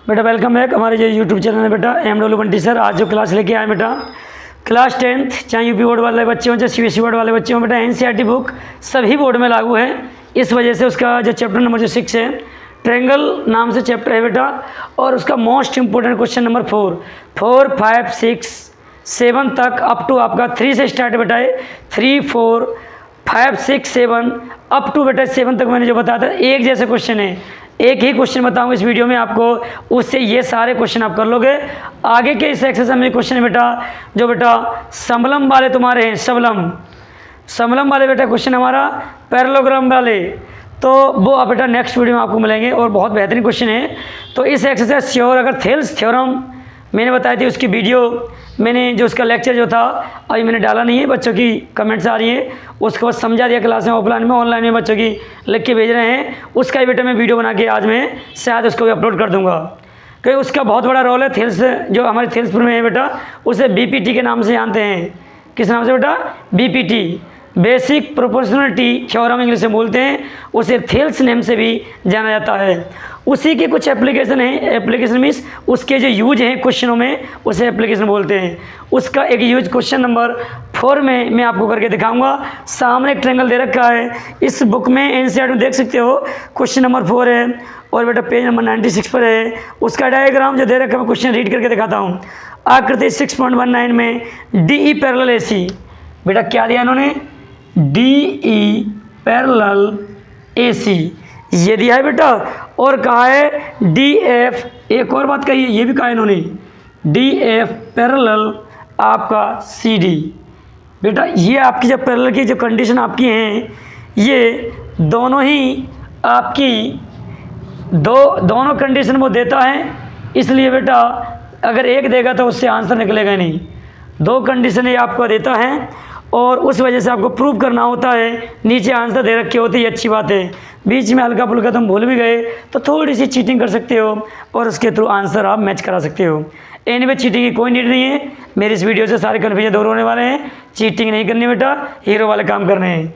बेटा welcome back हमारे जो यूट्यूब चैनल है बेटा MW बंटी सर। आज जो क्लास लेके आए बेटा क्लास 10th, चाहे यूपी बोर्ड वाले बच्चे हों चाहे CBSE बोर्ड वाले बच्चे हों, बेटा NCERT बुक सभी बोर्ड में लागू है। इस वजह से उसका जो चैप्टर नंबर जो 6 है, ट्रायंगल नाम से चैप्टर है बेटा, और उसका मोस्ट इंपॉर्टेंट क्वेश्चन नंबर 4, 5, 6, 7 तक अप टू आपका 3 से स्टार्ट बेटा है। 3, 4, 5, 6, 7 अप टू बेटा 7 तक मैंने जो बताया था एक जैसे क्वेश्चन है। एक ही क्वेश्चन बताऊंगा इस वीडियो में आपको, उससे ये सारे क्वेश्चन आप कर लोगे। आगे के इस एक्सरसाइज में क्वेश्चन है बेटा जो बेटा समलम वाले तुम्हारे हैं, समलम वाले बेटा क्वेश्चन हमारा पैरेललोग्राम वाले, तो वो आप बेटा नेक्स्ट वीडियो में आपको मिलेंगे और बहुत बेहतरीन क्वेश्चन है। तो इस एक्सरसाइज श्योर अगर थेल्स थ्योरम मैंने बताई थी, उसकी वीडियो मैंने जो उसका लेक्चर जो था अभी मैंने डाला नहीं है, बच्चों की कमेंट्स आ रही है, उसको बस समझा दिया क्लास में, ऑफलाइन में ऑनलाइन में बच्चों की लिख के भेज रहे हैं। उसका ही बेटा मैं वीडियो बना के आज मैं शायद उसको भी अपलोड कर दूंगा, क्योंकि उसका बहुत बड़ा रोल है। थेल्स जो हमारे थेल्सपुर में है बेटा, उसे BPT के नाम से जानते हैं। किस नाम से बेटा? BPT, basic proportionality theorem English में बोलते हैं, उसे थेल्स नेम से भी जाना जाता है। उसी के कुछ एप्लीकेशन है, एप्लीकेशन मीन्स उसके जो यूज हैं क्वेश्चनों में, उसे एप्लीकेशन बोलते हैं। उसका एक यूज क्वेश्चन नंबर 4 में मैं आपको करके दिखाऊंगा। सामने एक ट्रायंगल दे रखा है, इस बुक में NCERT में देख सकते हो, क्वेश्चन नंबर 4 है और बेटा पेज नंबर 96 पर है। उसका डायग्राम जो दे रखा है मैं क्वेश्चन रीड करके दिखाता हूँ। आकृति 6.19 में DE पैरेलल AC, बेटा क्या दिया इन्होंने? DE पैरेलल AC ये दिया है बेटा, और कहा है DF, एक और बात कही है, ये भी कहा है इन्होंने, DF पैरेलल आपका CD। बेटा ये आपकी जब पैरेलल की जो कंडीशन आपकी हैं, ये दोनों ही आपकी दोनों कंडीशन वो देता है, इसलिए बेटा अगर एक देगा तो उससे आंसर निकलेगा नहीं। 2 कंडीशन ये आपको देता है और उस वजह से आपको प्रूव करना होता है। नीचे आंसर दे रखे होते हैं, अच्छी बात है। बीच में हल्का फुल्का तुम भूल भी गए तो थोड़ी सी चीटिंग कर सकते हो और उसके थ्रू आंसर आप मैच करा सकते हो। एनीवे चीटिंग की कोई नीड नहीं है, मेरी इस वीडियो से सारे कन्फ्यूजन दूर होने वाले हैं। चीटिंग नहीं करनी बेटा, हीरो वाले काम करने हैं,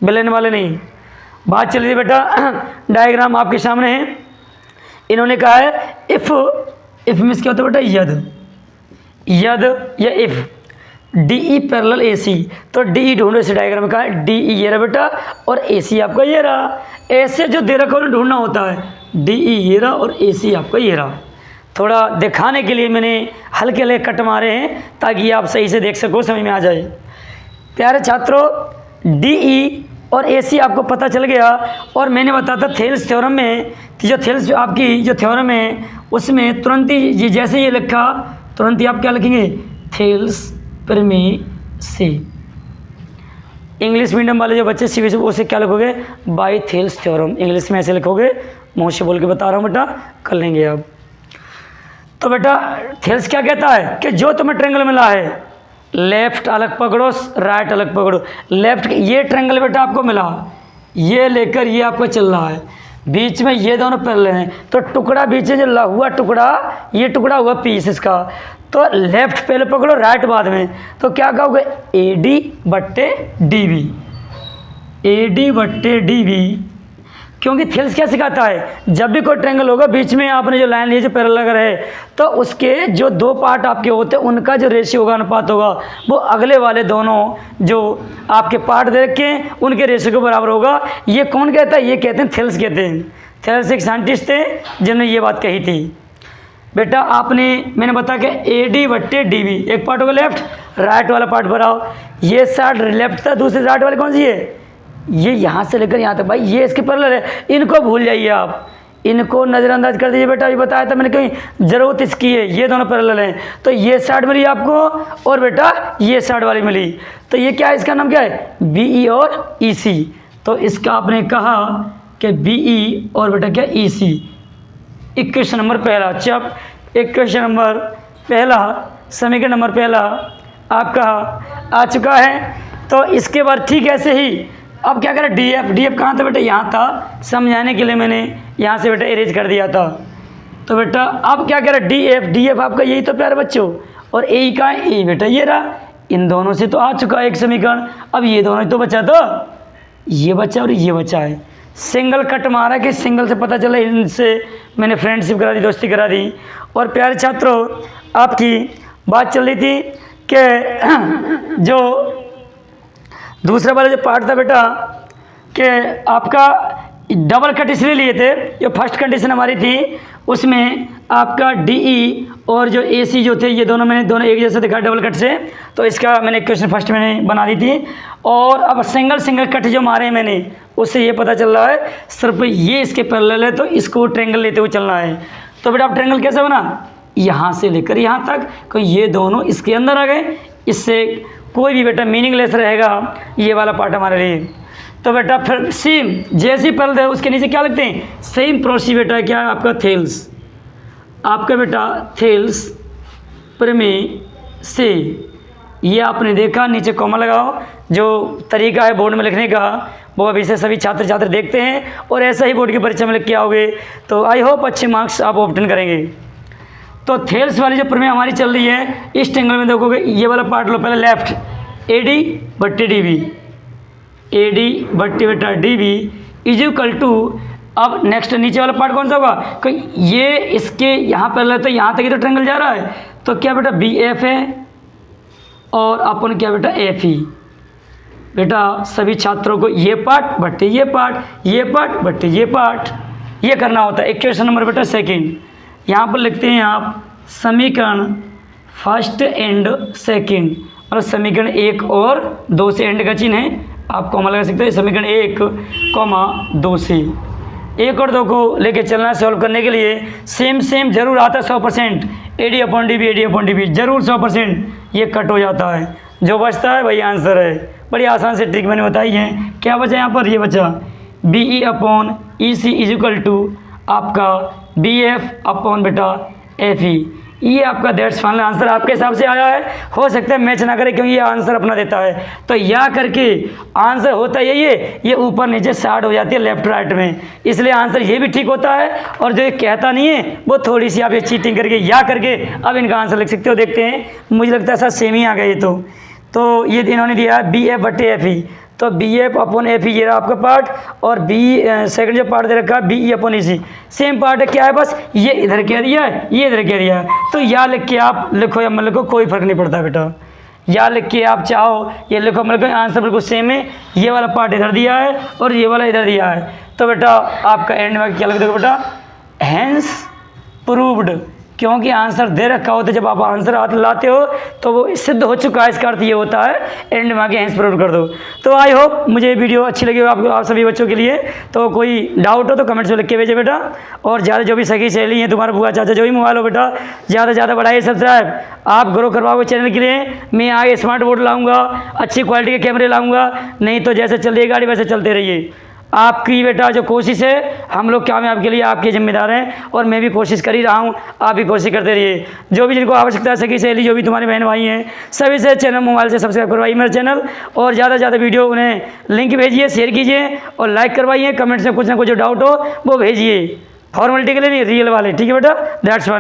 विलेन वाले नहीं। बात चल रही है बेटा, डायग्राम आपके सामने है। इन्होंने कहा है इफ़ मीन्स क्या होता है बेटा? यद या इफ़ DE पैरेलल AC, तो DE ढूंढो। इस डायग्राम में कहा है DE ये रहा बेटा और AC आपका ये रहा। ऐसे जो दे रखा उन्हें ढूंढना होता है, DE ये रहा और AC आपका ये रहा। थोड़ा दिखाने के लिए मैंने हल्के हल्के कट मारे हैं ताकि आप सही से देख सको, समझ में आ जाए। प्यारे छात्रों, DE और AC आपको पता चल गया। और मैंने बताया था थेल्स थ्योरम में कि जो थेल्स आपकी जो थ्योरम है उसमें तुरंत ही जैसे ये लिखा, तुरंत ही आप क्या लिखेंगे? थेल्स प्रीमिसी। इंग्लिश मीडियम वाले जो बच्चे CBSE उसे क्या लिखोगे? बाय थेल्स थ्योरम, इंग्लिश में ऐसे लिखोगे। मुँह से बोल के बता रहा हूँ बेटा, कर लेंगे आप। तो बेटा थेल्स क्या कहता है कि जो तुम्हें ट्रायंगल मिला है, लेफ्ट अलग पकड़ो राइट अलग पकड़ो। लेफ्ट ये ट्रायंगल बेटा आपको मिला, ये लेकर ये आपका चल रहा है, बीच में ये दोनों पैरेलल हैं, तो टुकड़ा बीच में जो हुआ टुकड़ा, ये टुकड़ा हुआ पीस इसका, तो लेफ्ट पहले पकड़ो राइट बाद में। तो क्या कहोगे? AD/DB, AD/DB। क्योंकि थेल्स क्या सिखाता है, जब भी कोई ट्रायंगल होगा बीच में आपने जो लाइन ली जो पैरेलल है, तो उसके जो 2 पार्ट आपके होते हैं उनका जो रेशियो होगा, अनुपात होगा, वो अगले वाले दोनों जो आपके पार्ट दे रखे हैं उनके रेशियो के बराबर होगा। ये कौन कहता है? ये कहते हैं थेल्स कहते हैं। थेल्स एक साइंटिस्ट थे जिन्होंने ये बात कही थी। बेटा मैंने बताया कि AD/DB, एक पार्ट होगा लेफ्ट, राइट वाला पार्ट भराओ। ये साइड लेफ्ट था, दूसरी राइट वाली कौन सी है? ये यहाँ से लेकर यहाँ तक, भाई ये इसके पैरेलल है, इनको भूल जाइए आप, इनको नज़रअंदाज कर दीजिए बेटा। ये बताया था मैंने, कहीं ज़रूरत इसकी है, ये दोनों पैरेलल हैं, तो ये साइड मिली आपको और बेटा ये साइड वाली मिली, तो ये क्या है? इसका नाम क्या है? BE और EC। तो इसका आपने कहा कि BE और बेटा क्या? EC। इक्वेशन नंबर पहला, चप इक्वेशन नंबर पहला, समीकरण नंबर पहला आपका आ चुका है। तो इसके बाद ठीक ऐसे ही अब क्या करें? DF कहाँ था बेटा? यहाँ था, समझाने के लिए मैंने यहाँ से बेटा इरेज कर दिया था। तो बेटा अब क्या करें? DF आपका यही तो प्यारे बच्चों, और A का A बेटा ये रहा। इन दोनों से तो आ चुका है एक समीकरण, अब ये दोनों तो बचा, तो ये बचा और ये बचा है, सिंगल कट मारा कि सिंगल से पता चला इनसे मैंने फ्रेंडशिप करा दी, दोस्ती करा दी। और प्यारे छात्रों, आपकी बात चल रही थी कि जो दूसरा वाला जो पार्ट था बेटा कि आपका डबल कट इसलिए लिए थे, जो फर्स्ट कंडीशन हमारी थी उसमें आपका डीई और जो एसी जो थे ये दोनों एक जैसे दिखा डबल कट से, तो इसका मैंने क्वेश्चन फर्स्ट मैंने बना दी थी। और अब सिंगल कट जो मारे हैं मैंने, उससे ये पता चल रहा है सिर्फ ये इसके पैरेलल है, तो इसको ट्रायंगल लेते हुए चलना है। तो बेटा अब ट्रायंगल कैसे बना, यहाँ से लेकर यहाँ तक, क्योंकि ये दोनों इसके अंदर आ गए, इससे कोई भी बेटा मीनिंगलेस रहेगा ये वाला पार्ट हमारे लिए। तो बेटा फिर सेम जैसी पैरेलल है उसके नीचे क्या लिखते हैं, सेम प्रोसी बेटा क्या है आपका थेल्स, आपका बेटा थेल्स प्रमेय से, ये आपने देखा, नीचे कॉमा लगाओ। जो तरीका है बोर्ड में लिखने का वो अभी से सभी छात्र देखते हैं और ऐसा ही बोर्ड की परीक्षा में लिख के आओगे तो आई होप अच्छे मार्क्स आप ऑब्टेन करेंगे। तो थेल्स वाली जो प्रमेय हमारी चल रही है, इस ट्रायंगल में देखोगे ये वाला पार्ट लो पहले लेफ्ट, AD बट्टी DB, AD बट्टी बेटा DB इज इक्वल टू, अब नेक्स्ट नीचे वाला पार्ट कौन सा होगा, क्योंकि ये इसके यहाँ पहले तो यहाँ तक ही तो ट्रायंगल जा रहा है, तो क्या बेटा BF है और अपन क्या बेटा FE। बेटा सभी छात्रों को ये पार्ट बट्टे ये पार्ट, ये पार्ट बट्टे ये पार्ट, ये करना होता है। इक्वेशन नंबर बेटा सेकेंड, यहाँ पर लिखते हैं आप समीकरण फर्स्ट एंड सेकेंड, मतलब समीकरण 1 और 2 से एंड का चिन्ह है, आप कॉमा लगा सकते हैं। समीकरण 1, 2 से 1 और 2 को लेके चलना सॉल्व करने के लिए सेम जरूर आता है 100%, AD/DB जरूर 100% ये कट हो जाता है, जो बचता है वही आंसर है। बड़ी आसान से ट्रिक मैंने बताई है। क्या बचा यहाँ पर, ये बचा BE/EC इज इक्वल टू आपका BF/ बेटा FE। ये आपका दैट्स फाइनल आंसर आपके हिसाब से आया है। हो सकता है मैच ना करे क्योंकि ये आंसर अपना देता है, तो या करके आंसर होता यही है, ये ऊपर नीचे शार्ट हो जाती है लेफ्ट राइट में, इसलिए आंसर ये भी ठीक होता है। और जो ये कहता नहीं है वो थोड़ी सी आप ये चीटिंग करके या करके अब इनका आंसर लिख सकते हो। देखते हैं, मुझे लगता है सर सेम ही आ गया ये तो ये इन्होंने दिया है BF/FE, तो BF/FE ये रहा आपका पार्ट, और सेकंड जो पार्ट दे रखा है BE/EC सेम पार्ट है। क्या है बस ये इधर कह दिया है, ये इधर कह दिया है, तो या लिख के आप लिखो या मत लिखो कोई फर्क नहीं पड़ता बेटा, या लिख के आप चाहो ये लिखो मत लिखो, आंसर बिल्कुल सेम है। ये वाला पार्ट इधर दिया है और ये वाला इधर दिया है, तो बेटा आपका एंड में क्या लिख दोगे बेटा, हैंस प्रूव्ड, क्योंकि आंसर दे रखा होता है, जब आप आंसर हाथ लाते हो तो वो सिद्ध हो चुका है, इसका अर्थ ये होता है एंड में आके हैंस प्रूव कर दो। तो आई होप मुझे ये वीडियो अच्छी लगी आप सभी बच्चों के लिए। तो कोई डाउट हो तो कमेंट्स में लिख के भेजे बेटा, और ज़्यादा जो भी सगी सहेली है, तुम्हारा बुआ चाचा जो भी मोबाइल हो बेटा, ज़्यादा से ज़्यादा बढ़ाइए सब्सक्राइब, आप ग्रो करवाओगे चैनल के लिए। मैं आगे स्मार्ट बोर्ड लाऊँगा, अच्छी क्वालिटी के कैमरे लाऊँगा, नहीं तो जैसे चल रही है गाड़ी वैसे चलते रहिए। आपकी बेटा जो कोशिश है, हम लोग क्या में आपके लिए आपके जिम्मेदार हैं, और मैं भी कोशिश कर ही रहा हूँ, आप भी कोशिश करते रहिए। जो भी जिनको आवश्यकता है, सखी सहेली जो भी तुम्हारे बहन भाई हैं, सभी से चैनल मोबाइल से सब्सक्राइब करवाइए मेरा चैनल, और ज़्यादा से ज़्यादा वीडियो उन्हें लिंक भेजिए, शेयर कीजिए और लाइक करवाइए। कमेंट्स में कुछ ना कुछ जो डाउट हो वो भेजिए, फॉर्मेलिटी के लिए नहीं, रियल वाले, ठीक है बेटा। That's one.